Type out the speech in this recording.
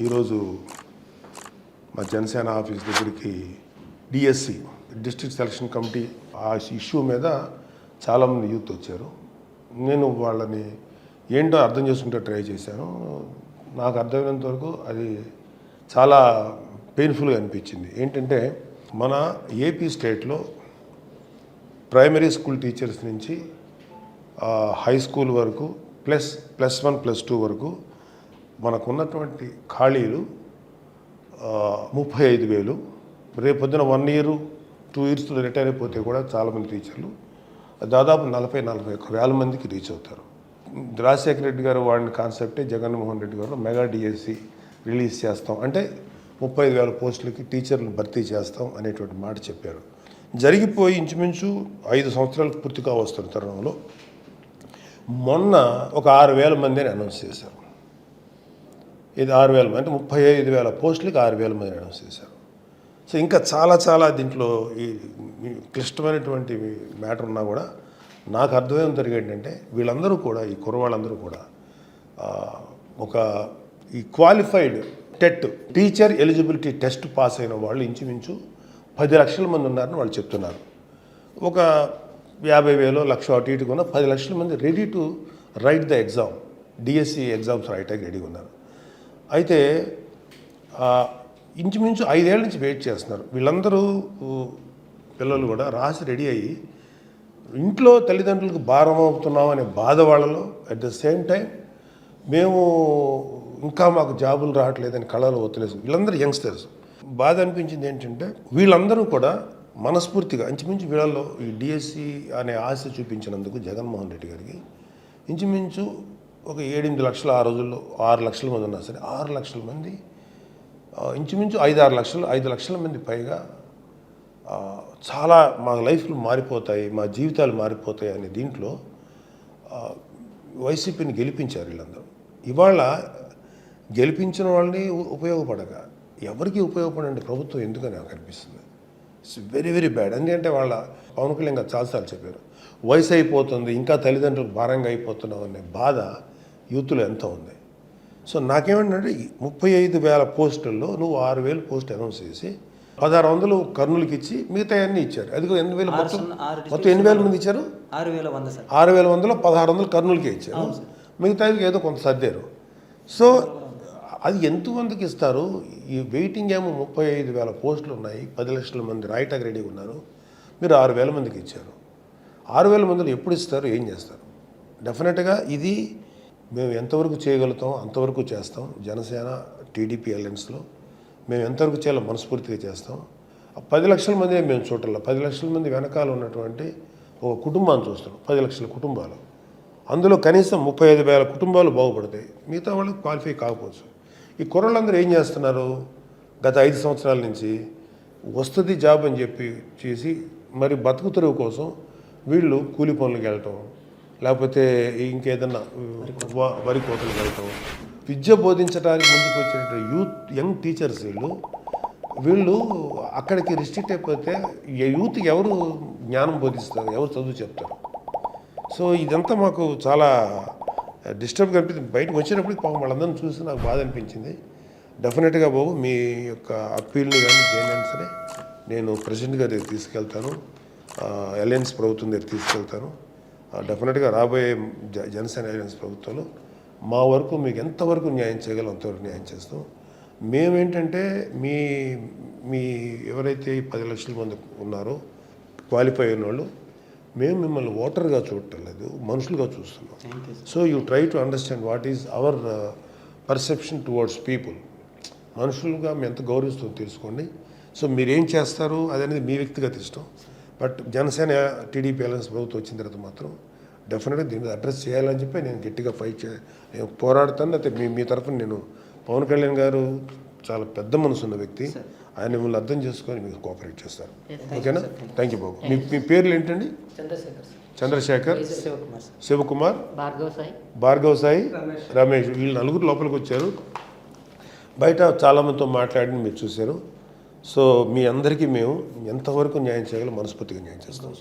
ఈరోజు మా జనసేన ఆఫీస్ దగ్గరికి డిఎస్సి డిస్ట్రిక్ట్ సెలక్షన్ కమిటీ ఆ ఇష్యూ మీద చాలామంది యూత్ వచ్చారు. నేను వాళ్ళని ఏంటో అర్థం చేసుకుంటే ట్రై చేశాను. నాకు అర్థమైనంత వరకు అది చాలా పెయిన్ఫుల్గా అనిపించింది. ఏంటంటే మన ఏపీ స్టేట్లో ప్రైమరీ స్కూల్ టీచర్స్ నుంచి హై స్కూల్ వరకు +1 +2 వరకు మనకున్నటువంటి ఖాళీలు 35,000. రేపొద్దున 1 year 2 years రిటైర్ అయిపోతే కూడా చాలామంది టీచర్లు దాదాపు 40,000 మందికి రీచ్ అవుతారు. రాజశేఖర రెడ్డి గారు వాడిన కాన్సెప్టే జగన్మోహన్ రెడ్డి గారు మెగా డిఎస్సి రిలీజ్ చేస్తాం అంటే 35,000 పోస్టులకి టీచర్లు భర్తీ చేస్తాం అనేటువంటి మాట చెప్పారు. జరిగిపోయి ఇంచుమించు 5 సంవత్సరాలకు పూర్తిగా వస్తున్న తరుణంలో మొన్న ఒక 6,000 మంది అని అనౌన్స్ చేశారు. ఇది 6,000 అంటే 35,000 పోస్టులకి 6,000 మంది అనౌన్స్ చేశారు. సో ఇంకా చాలా దీంట్లో ఈ క్లిష్టమైనటువంటి మ్యాటర్ ఉన్నా కూడా నాకు అర్థమేం జరిగేది ఏంటంటే వీళ్ళందరూ కూడా ఈ కుర్రవాళ్ళందరూ కూడా ఒక ఈ qualified teacher eligibility test pass అయిన వాళ్ళు ఇంచుమించు 10 లక్షల మంది ఉన్నారని వాళ్ళు చెప్తున్నారు. ఒక 50,000 లక్ష అటు ఇటు ఉన్న 10 లక్షల మంది ready to right the exam, DSC exams రాయటానికి రెడీగా ఉన్నారు. అయితే ఇంచుమించు 5 ఏళ్ళ నుంచి వెయిట్ చేస్తున్నారు. వీళ్ళందరూ పిల్లలు కూడా రాసి రెడీ అయ్యి ఇంట్లో తల్లిదండ్రులకు భారం అవుతున్నాం అనే బాధ వాళ్ళలో, అట్ ద సేమ్ టైం మేము ఇంకా మాకు జాబులు రావట్లేదని కళలో ఒత్తిలేసు. వీళ్ళందరూ యంగ్స్టర్స్. బాధ అనిపించింది ఏంటంటే వీళ్ళందరూ కూడా మనస్ఫూర్తిగా ఇంచుమించు వీళ్ళలో ఈ డిఎస్సి అనే ఆశ చూపించినందుకు జగన్మోహన్ రెడ్డి గారికి ఇంచుమించు ఒక 7-8 లక్షలు, ఆ రోజుల్లో 6 లక్షల మంది ఉన్నా సరే 6 లక్షల మంది ఇంచుమించు 5 లక్షల మంది పైగా చాలా మా లైఫ్లు మారిపోతాయి, మా జీవితాలు మారిపోతాయి అనే దీంట్లో వైసీపీని గెలిపించారు వీళ్ళందరూ. ఇవాళ గెలిపించిన వాళ్ళని ఉపయోగపడక ఎవరికి ఉపయోగపడండి ప్రభుత్వం ఎందుకని నాకు అనిపిస్తుంది. It's very bad. ఎందుకంటే వాళ్ళ పవన్ కళ్యాణ్ గారు చాలాసార్లు చెప్పారు, వయసు అయిపోతుంది ఇంకా తల్లిదండ్రులకు భారంగా అయిపోతున్నాం అనే బాధ యూత్లో ఎంత ఉంది. సో నాకేమంటే 35,000 పోస్టుల్లో నువ్వు 6,000 పోస్టు అనౌన్స్ చేసి 1,600 కర్నూలుకి ఇచ్చి మిగతా అన్నీ ఇచ్చారు. అది 8,000 మొత్తం 8,000 మంది ఇచ్చారు. 6,100లో 1,600 కర్నూలుకే ఇచ్చారు. మిగతాకి ఏదో కొంత సర్దారు. సో అది ఎంతమందికి ఇస్తారు? ఈ వెయిటింగ్ ఏమో 35,000 పోస్టులు ఉన్నాయి, 10 లక్షల మంది రాయటానికి రెడీగా ఉన్నారు. మీరు 6,000 మందికి ఇచ్చారు. 6,000 మందిలో ఎప్పుడు ఇస్తారు, ఏం చేస్తారు? డెఫినెట్గా ఇది మేము ఎంతవరకు చేయగలుగుతాం అంతవరకు చేస్తాం. జనసేన టీడీపీ అలయన్స్లో మేము ఎంతవరకు చేయాలో మనస్ఫూర్తిగా చేస్తాం. 10 లక్షల మంది మేము చూడాలి. 10 లక్షల మంది వెనకాల ఉన్నటువంటి ఒక కుటుంబాన్ని చూస్తున్నాం. 10 లక్షల కుటుంబాలు, అందులో కనీసం 35,000 కుటుంబాలు బాగుపడతాయి. మిగతా వాళ్ళు క్వాలిఫై కాకపోవచ్చు. ఈ కుర్రలందరూ ఏం చేస్తున్నారు? గత 5 సంవత్సరాల నుంచి వస్తుంది జాబ్ అని చెప్పి చేసి మరి బతుకు తెరువు కోసం వీళ్ళు కూలి పనులకు వెళ్ళటం, లేకపోతే ఇంకేదన్నా వరి కోతలకు వెళ్ళటం, విద్య బోధించడానికి ముందుకు వచ్చినటువంటి యంగ్ టీచర్స్ వీళ్ళు అక్కడికి రిస్ట్రిక్ట్ అయిపోతే యూత్కి ఎవరు జ్ఞానం బోధిస్తారు, ఎవరు చదువు చెప్తారు? సో ఇదంతా మాకు చాలా డిస్టర్బ్గా అనిపించింది. బయటకు వచ్చినప్పటికి పాపం వాళ్ళందరినీ చూసి నాకు బాధ అనిపించింది. డెఫినెట్గా బాబు మీ యొక్క అప్పీల్ని కానీ దేనైనా సరే నేను ప్రెసిడెంట్ గారి దగ్గర తీసుకెళ్తాను, అలయన్స్ ప్రభుత్వం దగ్గర తీసుకెళ్తాను. డెఫినెట్గా రాబోయే జనసేన అలయన్స్ ప్రభుత్వంలో మా వరకు మీకు ఎంతవరకు న్యాయం చేయగలం అంతవరకు న్యాయం చేస్తాం. మేమేంటంటే మీ ఎవరైతే 10 లక్షల మంది ఉన్నారో క్వాలిఫై అయిన వాళ్ళు, మేము మిమ్మల్ని ఓటర్గా చూడటం లేదు, మనుషులుగా చూస్తున్నాం. So you try to understand what is our perception towards people. మనుషులుగా మేము ఎంత గౌరవిస్తుందో తెలుసుకోండి. సో మీరేం చేస్తారు అదనేది మీ వ్యక్తిగత ఇష్టం. బట్ జనసేన టీడీపీ అలయన్స్ ప్రభుత్వం వచ్చిన తర్వాత మాత్రం డెఫినెట్గా దీని మీద అడ్రస్ చేయాలని చెప్పి నేను గట్టిగా నేను పోరాడుతాను. అయితే మీ తరఫున నేను పవన్ కళ్యాణ్ గారు చాలా పెద్ద మనసు ఉన్న వ్యక్తి, ఆయన మిమ్మల్ని అర్థం చేసుకొని మీకు కోఆపరేట్ చేస్తారు. ఓకేనా? థ్యాంక్ యూ బాబు. మీ పేర్లు ఏంటండి? చంద్రశేఖర్, శివకుమార్, భార్గవ్ సాయి, రమేష్. వీళ్ళు 4 లోపలికి వచ్చారు. బయట చాలామందితో మాట్లాడి మీరు చూశారు. సో మీ అందరికీ మేము ఎంతవరకు న్యాయం చేయగలం మనస్ఫూర్తిగా న్యాయం చేస్తాం.